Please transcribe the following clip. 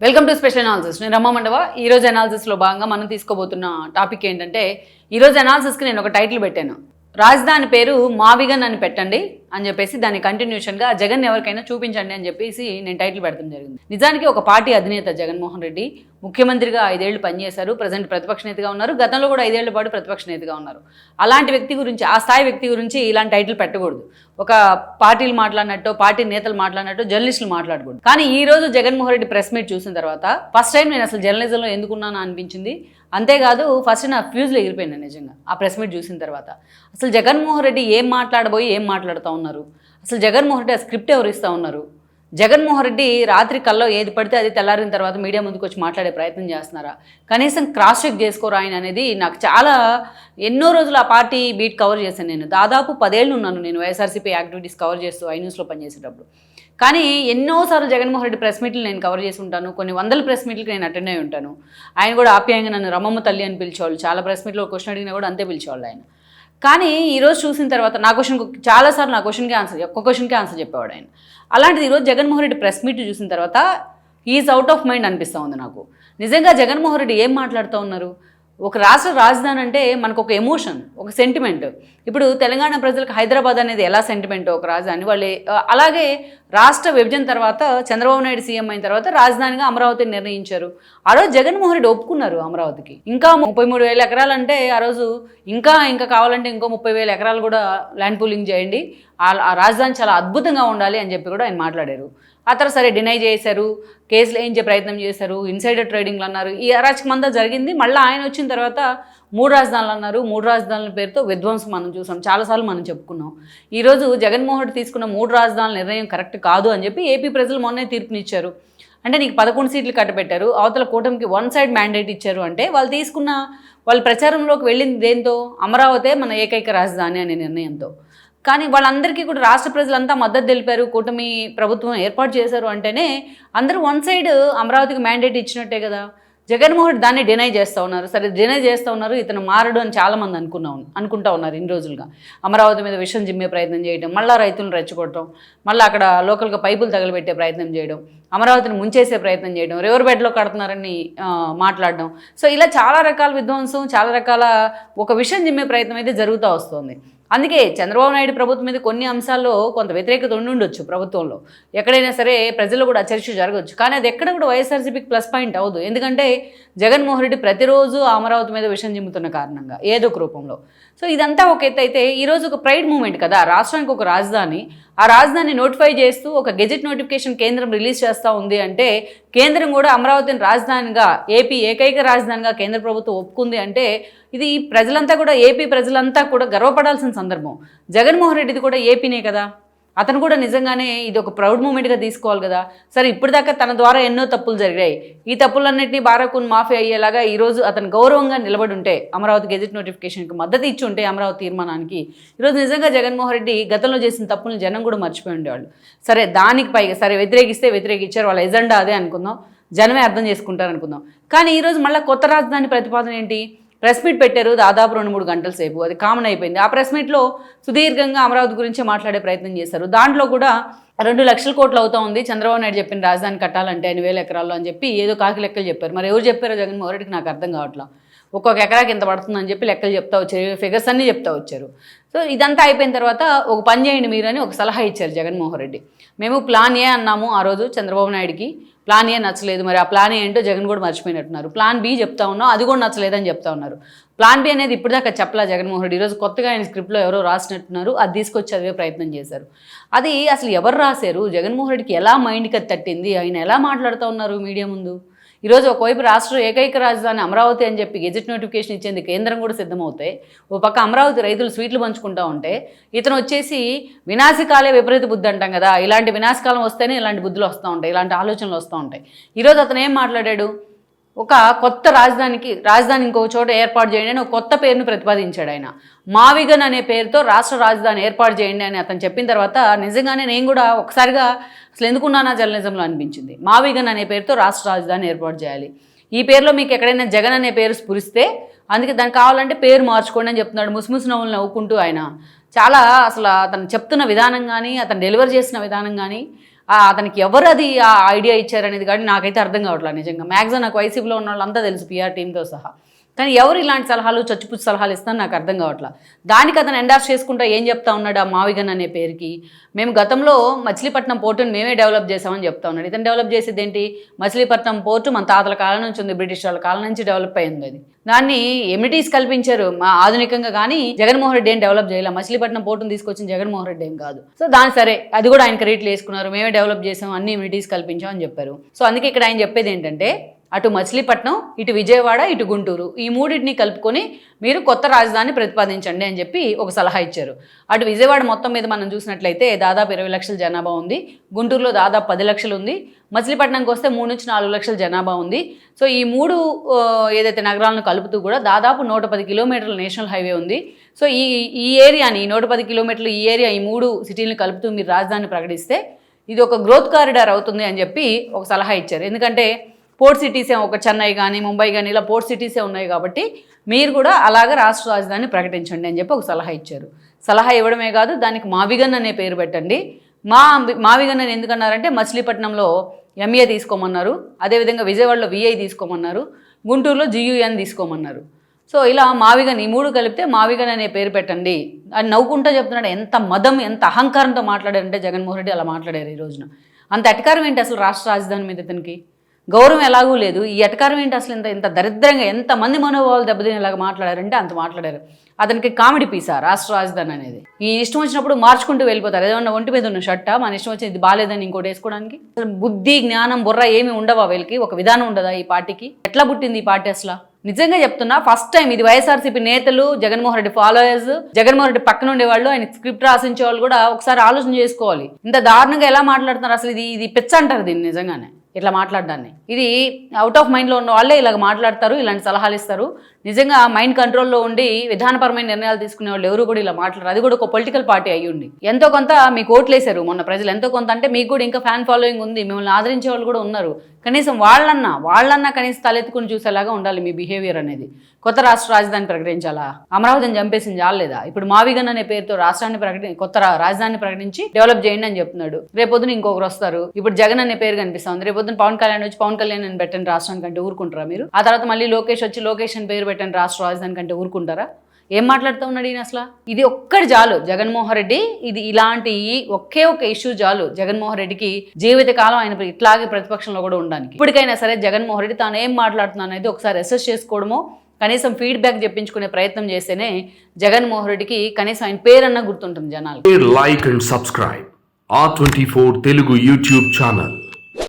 Welcome to special analysis. నేను రమ్మ మండవ. ఈరోజు అనాలిసిస్లో భాగంగా మనం తీసుకోబోతున్న టాపిక్ ఏంటంటే, ఈరోజు అనాలిసిస్కి నేను ఒక టైటిల్ పెట్టాను. రాజధాని పేరు మావిగన్ అని పెట్టండి అని చెప్పేసి దాని కంటిన్యూషన్గా జగన్ ఎవరికైనా చూపించండి అని చెప్పేసి నేను టైటిల్ పెడతాం జరిగింది. నిజానికి ఒక పార్టీ అధినేత జగన్మోహన్ రెడ్డి ముఖ్యమంత్రిగా 5 ఏళ్లు పనిచేశారు. ప్రజెంట్ ప్రతిపక్ష నేతగా ఉన్నారు. గతంలో కూడా 5 ఏళ్ల పాటు ప్రతిపక్ష నేతగా ఉన్నారు. అలాంటి వ్యక్తి గురించి, ఆ స్థాయి వ్యక్తి గురించి ఇలాంటి టైటిల్ పెట్టకూడదు. ఒక పార్టీలు మాట్లాడినట్టు, పార్టీ నేతలు మాట్లాడినట్టు జర్నలిస్టులు మాట్లాడకూడదు. కానీ ఈ రోజు జగన్మోహన్ రెడ్డి ప్రెస్ మీట్ చూసిన తర్వాత ఫస్ట్ టైం నేను అసలు జర్నలిజంలో ఎందుకున్నాను అనిపించింది. అంతేకాదు ఫస్ట్ నా ఫ్యూజ్లో ఎగిరిపోయినా నిజంగా ఆ ప్రెస్ మీట్ చూసిన తర్వాత. అసలు జగన్మోహన్ రెడ్డి ఏం మాట్లాడబోయి ఏం మాట్లాడుతూ ఉన్నారు, అసలు జగన్మోహన్ రెడ్డి ఆ స్క్రిప్ట్ ఎవరు ఇస్తూ ఉన్నారు, జగన్మోహన్ రెడ్డి రాత్రి కల్లో ఏది పడితే అది తెల్లారిన తర్వాత మీడియా ముందుకు వచ్చి మాట్లాడే ప్రయత్నం చేస్తున్నారా, కనీసం క్రాస్ చెక్ చేసుకోరా ఆయన అనేది నాకు చాలా ఎన్నో రోజులు ఆ పార్టీ బీట్ కవర్ చేశాను. నేను దాదాపు 10 ఏళ్ళు ఉన్నాను నేను వైఎస్ఆర్సీపీ యాక్టివిటీస్ కవర్ చేస్తూ ఐన్యూస్లో పనిచేసేటప్పుడు. కానీ ఎన్నోసార్లు జగన్మోహన్ రెడ్డి ప్రెస్ మీట్లు నేను కవర్ చేసి ఉంటాను. కొన్ని వందల ప్రెస్ మీట్లకి నేను అటెండ్ అయి ఉంటాను. ఆయన కూడా ఆప్యాయంగా నన్ను రమ్మమ్మ తల్లి అని పిలిచేవాళ్ళు. చాలా ప్రెస్ మీట్లో క్వశ్చన్ అడిగినా కూడా అంతే పిలిచేవాళ్ళు ఆయన. కానీ ఈరోజు చూసిన తర్వాత నా క్వశ్చన్కి చాలాసార్లు ఒక్క క్వశ్చన్కే ఆన్సర్ చెప్పేవాడు ఆయన. అలాంటిది ఈరోజు జగన్మోహన్ రెడ్డి ప్రెస్ మీట్ చూసిన తర్వాత ఈజ్ అవుట్ ఆఫ్ మైండ్ అనిపిస్తూ ఉంది నాకు. నిజంగా జగన్మోహన్ రెడ్డి ఏం మాట్లాడుతూ ఉన్నారు? ఒక రాష్ట్ర రాజధాని అంటే మనకు ఒక ఎమోషన్, ఒక సెంటిమెంట్. ఇప్పుడు తెలంగాణ ప్రజలకు హైదరాబాద్ అనేది ఎలా సెంటిమెంట్ ఒక రాజధాని, వాళ్ళే అలాగే రాష్ట్ర విభజన తర్వాత చంద్రబాబు నాయుడు సీఎం అయిన తర్వాత రాజధానిగా అమరావతిని నిర్ణయించారు. ఆ రోజు జగన్మోహన్ రెడ్డి ఒప్పుకున్నారు అమరావతికి. ఇంకా 33,000 ఎకరాలు అంటే ఆ రోజు ఇంకా కావాలంటే ఇంకో 30,000 ఎకరాలు కూడా ల్యాండ్ పూలింగ్ చేయండి, ఆ రాజధాని చాలా అద్భుతంగా ఉండాలి అని చెప్పి కూడా ఆయన మాట్లాడారు. ఆ తర్వాత సరే డినై చేశారు, కేసులు వేయించే ప్రయత్నం చేశారు, ఇన్సైడర్ ట్రేడింగ్లు అన్నారు. ఈ అరాచకమంతా జరిగింది. మళ్ళీ ఆయన వచ్చిన తర్వాత 3 రాజధానులు అన్నారు. 3 రాజధానుల పేరుతో విధ్వంసం మనం చూసాం, చాలాసార్లు మనం చెప్పుకున్నాం. ఈరోజు జగన్మోహన్ రెడ్డి తీసుకున్న 3 రాజధానుల నిర్ణయం కరెక్ట్ కాదు అని చెప్పి ఏపీ ప్రజలు మొన్నే తీర్పునిచ్చారు. అంటే నీకు 11 సీట్లు కట్టబెట్టారు, అవతల కూటమికి 1 సైడ్ మ్యాండేట్ ఇచ్చారు. అంటే వాళ్ళ ప్రచారంలోకి వెళ్ళింది దేంతో? అమరావతే మన ఏకైక రాజధాని అనే నిర్ణయంతో. కానీ వాళ్ళందరికీ కూడా రాష్ట్ర ప్రజలంతా మద్దతు తెలిపారు, కూటమి ప్రభుత్వం ఏర్పాటు చేశారు అంటేనే అందరూ 1 సైడ్ అమరావతికి మ్యాండేట్ ఇచ్చినట్టే కదా. జగన్మోహన్ రెడ్డి దాన్ని డినై చేస్తూ ఉన్నారు. సరే డినై చేస్తూ ఉన్నారు, ఇతను మారడు అని చాలామంది అనుకుంటా ఉన్నారు ఇన్ని రోజులుగా. అమరావతి మీద విషం జిమ్మే ప్రయత్నం చేయడం, మళ్ళీ రైతులను రెచ్చగొట్టడం, మళ్ళీ అక్కడ లోకల్గా పైపులు తగలబెట్టే ప్రయత్నం చేయడం, అమరావతిని ముంచేసే ప్రయత్నం చేయడం, రివర్ బెడ్లో కడుతున్నారని మాట్లాడడం. సో ఇలా చాలా రకాల విధ్వంసం, చాలా రకాల ఒక విషం జిమ్మే ప్రయత్నం అయితే జరుగుతూ వస్తుంది. అందుకే చంద్రబాబు నాయుడు ప్రభుత్వం మీద కొన్ని అంశాల్లో కొంత వ్యతిరేకత ఉండొచ్చు ప్రభుత్వంలో. ఎక్కడైనా సరే ప్రజలు కూడా చర్చ జరగవచ్చు. కానీ అది ఎక్కడ కూడా వైఎస్ఆర్సీపీకి ప్లస్ పాయింట్ అవ్వదు. ఎందుకంటే జగన్మోహన్ రెడ్డి ప్రతిరోజు అమరావతి మీద విషం జిమ్ముతున్న కారణంగా ఏదో ఒక రూపంలో. సో ఇదంతా ఒక ఎత్తు అయితే ఈరోజు ఒక ప్రైడ్ మూమెంట్ కదా, రాష్ట్రానికి ఒక రాజధాని. ఆ రాజధాని నోటిఫై చేస్తూ ఒక గెజెట్ నోటిఫికేషన్ కేంద్రం రిలీజ్ చేస్తూ ఉంది అంటే, కేంద్రం కూడా అమరావతిని రాజధానిగా, ఏపీ ఏకైక రాజధానిగా కేంద్ర ప్రభుత్వం ఒప్పుకుంది అంటే, ఇది ప్రజలంతా కూడా, ఏపీ ప్రజలంతా కూడా గర్వపడాల్సిన సందర్భం. జగన్మోహన్ రెడ్డిది కూడా ఏపీనే కదా, అతను కూడా నిజంగానే ఇది ఒక ప్రౌడ్ మూమెంట్గా తీసుకోవాలి కదా. సరే ఇప్పటిదాకా తన ద్వారా ఎన్నో తప్పులు జరిగాయి. ఈ తప్పులన్నింటినీ బారాకున్ మాఫీ అయ్యేలాగా ఈరోజు అతను గౌరవంగా నిలబడి ఉంటే, అమరావతి గెజెట్ నోటిఫికేషన్కి మద్దతు ఇచ్చి ఉంటే, అమరావతి తీర్మానానికి, ఈరోజు నిజంగా జగన్మోహన్ రెడ్డి గతంలో చేసిన తప్పులను జనం కూడా మర్చిపోయి ఉండేవాళ్ళు. సరే దానికి పైగా సరే వ్యతిరేకించారు, వాళ్ళ ఎజెండా అదే అనుకుందాం, జనమే అర్థం చేసుకుంటారు అనుకుందాం. కానీ ఈరోజు మళ్ళీ కొత్త రాజధాని ప్రతిపాదన ఏంటి? ప్రెస్ మీట్ పెట్టారు, దాదాపు 2-3 గంటల సేపు, అది కామన్ అయిపోయింది. ఆ ప్రెస్ మీట్లో సుదీర్ఘంగా అమరావతి గురించి మాట్లాడే ప్రయత్నం చేశారు. దాంట్లో కూడా 2 లక్షల కోట్లు అవుతా ఉంది చంద్రబాబు నాయుడు చెప్పిన రాజధాని కట్టాలంటే 5,000 ఎకరాల్లో అని చెప్పి ఏదో కాకి లెక్కలు చెప్పారు. మరి ఎవరు చెప్పారో జగన్మోహన్ రెడ్డికి నాకు అర్థం కావట్లా. ఒక్కొక్క ఎకరాకి ఎంత పడుతుందని చెప్పి లెక్కలు చెప్తా వచ్చారు, ఫిగర్స్ అన్నీ చెప్తా వచ్చారు. సో ఇదంతా అయిపోయిన తర్వాత ఒక పని చేయండి మీరు అని ఒక సలహా ఇచ్చారు జగన్మోహన్ రెడ్డి. మేము ప్లాన్ ఏ అన్నాము ఆ రోజు చంద్రబాబు నాయుడికి, ప్లాన్ ఏ నచ్చలేదు. మరి ఆ ప్లాన్ ఏంటో జగన్ కూడా మర్చిపోయినట్టున్నారు. ప్లాన్ బి చెప్తా ఉన్నాం, అది కూడా నచ్చలేదని చెప్తా ఉన్నారు. ప్లాన్ బి అనేది ఇప్పటిదాకా చెప్పలా జగన్మోహన్ రెడ్డి. ఈరోజు కొత్తగా ఆయన స్క్రిప్ట్లో ఎవరో రాసినట్టున్నారు, అది తీసుకొచ్చి చదివే ప్రయత్నం చేశారు. అది అసలు ఎవరు రాశారు? జగన్మోహన్ రెడ్డికి ఎలా మైండ్కి అది తట్టింది? ఆయన ఎలా మాట్లాడుతూ ఉన్నారు మీడియా ముందు? ఈరోజు ఒకవైపు రాష్ట్ర ఏకైక రాజధాని అమరావతి అని చెప్పి గెజెట్ నోటిఫికేషన్ ఇచ్చేందుకు కేంద్రం కూడా సిద్ధమవుతాయి. ఓ పక్క అమరావతి రైతులు స్వీట్లు పంచుకుంటూ ఉంటే, ఇతను వచ్చేసి వినాశకాలే విపరీత బుద్ధి అంటాం కదా, ఇలాంటి వినాశకాలం వస్తేనే ఇలాంటి బుద్ధులు వస్తూ ఉంటాయి, ఇలాంటి ఆలోచనలు వస్తూ ఉంటాయి. ఈరోజు అతను ఏం మాట్లాడాడు? ఒక కొత్త రాజధాని ఇంకో చోట ఏర్పాటు చేయండి అని ఒక కొత్త పేరును ప్రతిపాదించాడు ఆయన. మావిగన్ అనే పేరుతో రాష్ట్ర రాజధాని ఏర్పాటు చేయండి అని అతను చెప్పిన తర్వాత నిజంగానే నేను కూడా ఒకసారిగా అసలు ఎందుకున్నానా జర్నలిజంలో అనిపించింది. మావిగన్ అనే పేరుతో రాష్ట్ర రాజధాని ఏర్పాటు చేయాలి. ఈ పేరులో మీకు ఎక్కడైనా జగన్ అనే పేరు స్ఫురిస్తే అందుకే దానికి కావాలంటే పేరు మార్చుకోండి అని చెప్తున్నాడు. ముసిముసి నవ్వులు నవ్వుకుంటూ ఆయన చాలా అసలు అతను చెప్తున్న విధానం కానీ, అతను డెలివర్ చేసిన విధానం కానీ, అతనికి ఎవరు అది ఆ ఐడియా ఇచ్చారనేది కానీ నాకైతే అర్థం కావట్లేదు నిజంగా. మ్యాక్సిమం నాకు వైసీపీలో ఉన్న వాళ్ళంతా తెలుసు, పిఆర్ టీంతో సహా. కానీ ఎవరు ఇలాంటి సలహాలు చచ్చిపుచ్చి సలహాలు ఇస్తారని నాకు అర్థం కావట్లేదు. దానికి అతను ఎండార్స్ చేసుకుంటా ఏం చెప్తా ఉన్నాడు ఆ మావిగన్ అనే పేరుకి, మేము గతంలో మచిలీపట్నం పోర్టును మేమే డెవలప్ చేసామని చెప్తా ఉన్నాడు. ఇతను డెవలప్ చేసేది ఏంటి? మచిలీపట్నం పోర్టు మన తాతల కాలం నుంచి ఉంది, బ్రిటిష్ వాళ్ళ కాలం నుంచి డెవలప్ అయింది. అది దాన్ని ఎమ్యూనిటీస్ కల్పించారు మా ఆధునికంగా, కానీ జగన్మోహన్ రెడ్డి ఏం డెవలప్ చేయాలి. మచిలీపట్నం పోర్టును తీసుకొచ్చిన జగన్మోహన్ రెడ్డి ఏం కాదు. సో దాని సరే అది కూడా ఆయన క్రెడిట్లు వేసుకున్నారు, మేమే డెవలప్ చేసాం, అన్ని ఎమ్యూనిటీస్ కల్పించాం అని చెప్పారు. సో అందుకే ఇక్కడ ఆయన చెప్పేది ఏంటంటే, అటు మచిలీపట్నం, ఇటు విజయవాడ, ఇటు గుంటూరు, ఈ మూడింటిని కలుపుకొని మీరు కొత్త రాజధాని ప్రతిపాదించండి అని చెప్పి ఒక సలహా ఇచ్చారు. అటు విజయవాడ మొత్తం మీద మనం చూసినట్లయితే దాదాపు 20 లక్షల జనాభా ఉంది, గుంటూరులో దాదాపు 10 లక్షలు ఉంది, మచిలీపట్నంకి వస్తే 3 నుంచి 4 లక్షల జనాభా ఉంది. సో ఈ మూడు ఏదైతే నగరాలను కలుపుతూ కూడా దాదాపు 110 కిలోమీటర్ల నేషనల్ హైవే ఉంది. సో ఈ ఏరియాని 110 కిలోమీటర్లు ఈ ఏరియా, ఈ 3 సిటీలను కలుపుతూ మీరు రాజధాని ప్రకటిస్తే ఇది ఒక గ్రోత్ కారిడార్ అవుతుంది అని చెప్పి ఒక సలహా ఇచ్చారు. ఎందుకంటే పోర్ట్ సిటీసే, ఒక చెన్నై కానీ ముంబై కానీ ఇలా పోర్ట్ సిటీసే ఉన్నాయి కాబట్టి మీరు కూడా అలాగే రాష్ట్ర రాజధాని ప్రకటించండి అని చెప్పి ఒక సలహా ఇచ్చారు. సలహా ఇవ్వడమే కాదు, దానికి మావిగన్ అనే పేరు పెట్టండి. మావిగన్ అని ఎందుకన్నారంటే మచిలీపట్నంలో ఎంఏ తీసుకోమన్నారు, అదేవిధంగా విజయవాడలో విఐ తీసుకోమన్నారు, గుంటూరులో జియుఎన్ తీసుకోమన్నారు. సో ఇలా మావిగన్, ఈ మూడు కలిపితే మావిగన్ అనే పేరు పెట్టండి అని నవ్వుకుంటూ చెప్తున్నాడు. ఎంత మదం, ఎంత అహంకారంతో మాట్లాడారంటే జగన్మోహన్ రెడ్డి అలా మాట్లాడారు ఈ రోజున. అంత అధికారం ఏంటి అసలు రాష్ట్ర రాజధాని మీద? ఇతనికి గౌరవం ఎలాగూ లేదు. ఈ ఎటకారం ఏంటి అసలు? ఇంత దరిద్రంగా ఎంతమంది మనోభావాలు దెబ్బతినేలాగా మాట్లాడారంటే అంత మాట్లాడారు. అతనికి కామెడీ పీసా రాష్ట్ర రాజధాని అనేది. ఈ ఇష్టం వచ్చినప్పుడు మార్చుకుంటూ వెళ్ళిపోతారు. ఏదన్నా ఒంటి మీద ఉన్న షర్టా మన ఇష్టం వచ్చింది, ఇది బాగాలేదని ఇంకోటి వేసుకోవడానికి? అసలు బుద్ధి, జ్ఞానం, బుర్ర ఏమి ఉండవా వీళ్ళకి? ఒక విధానం ఉండదా ఈ పార్టీకి? ఎట్లా పుట్టింది ఈ పార్టీ అసలు? నిజంగా చెప్తున్నా, ఫస్ట్ టైం ఇది వైఎస్ఆర్సీపీ నేతలు, జగన్మోహన్ రెడ్డి ఫాలోయర్స్, జగన్మోహన్ రెడ్డి పక్కన ఉండేవాళ్ళు, ఆయన స్క్రిప్ట్ రాసించే వాళ్ళు కూడా ఒకసారి ఆలోచన చేసుకోవాలి. ఇంత దారుణంగా ఎలా మాట్లాడుతున్నారు అసలు? ఇది పిచ్చ అంటారు దీన్ని నిజంగానే, ఇట్లా మాట్లాడడాన్ని. ఇది అవుట్ ఆఫ్ మైండ్లో ఉన్న వాళ్ళే ఇలాగ మాట్లాడతారు, ఇలాంటి సలహాలు ఇస్తారు. నిజంగా మైండ్ కంట్రోల్లో ఉండి విధానపరమైన నిర్ణయాలు తీసుకునే వాళ్ళు ఎవరు కూడా ఇలా మాట్లాడరు. అది కూడా ఒక పొలిటికల్ పార్టీ అయ్యుండి. ఎంతో కొంత మీకు ఓట్లేశారు మొన్న ప్రజలు, ఎంతో కొంత అంటే మీకు కూడా ఇంకా ఫ్యాన్ ఫాలోయింగ్ ఉంది, మిమ్మల్ని ఆదరించే వాళ్ళు కూడా ఉన్నారు. కనీసం వాళ్ళన్నా కనీసం తలెత్తుకుని చూసేలాగా ఉండాలి మీ బిహేవియర్ అనేది. కొత్త రాష్ట్ర రాజధాని ప్రకటించాలా? అమరావతిని చంపేసింది చాలేదా? ఇప్పుడు మావిగన్ అనే పేరుతో రాష్ట్రాన్ని కొత్త రాజధాని ప్రకటించి డెవలప్ చేయండి అని చెప్తున్నాడు. రేపొద్దున ఇంకొకరు వస్తారు, ఇప్పుడు జగన్ అనే పేరు కనిపిస్తుంది, రేపొద్దున పవన్ కళ్యాణ్ వచ్చి పవన్ కళ్యాణ్ అని పెట్టండి రాష్ట్రానికి అంటే ఊరుకుంటారా మీరు? ఆ తర్వాత మళ్ళీ లోకేష్ వచ్చి లోకేష్ అని పేరు పెట్టండి రాష్ట్ర రాజధాని కంటే ఊరుకుంటారా? ఏం మాట్లాడుతూ ఉన్నాడు ఈయన అసలు? ఇది ఒక్కటి చాలు జగన్మోహన్ రెడ్డి, ఇది ఇలాంటి ఒకే ఒక ఇష్యూ చాలు జగన్మోహన్ రెడ్డికి జీవితకాలం ఆయన ఇట్లాగే ప్రతిపక్షంలో కూడా ఉండడానికి. ఇప్పటికైనా సరే జగన్మోహన్ రెడ్డి తాను ఏం మాట్లాడుతున్నా అనేది ఒకసారి అసెస్ చేసుకోవడమో, కనీసం ఫీడ్బ్యాక్ చెప్పించుకునే ప్రయత్నం చేస్తేనే జగన్మోహన్ రెడ్డికి కనీసం ఆయన పేరన్నా గుర్తుంటుంది జనాలు. Like and subscribe R24 Telugu YouTube channel.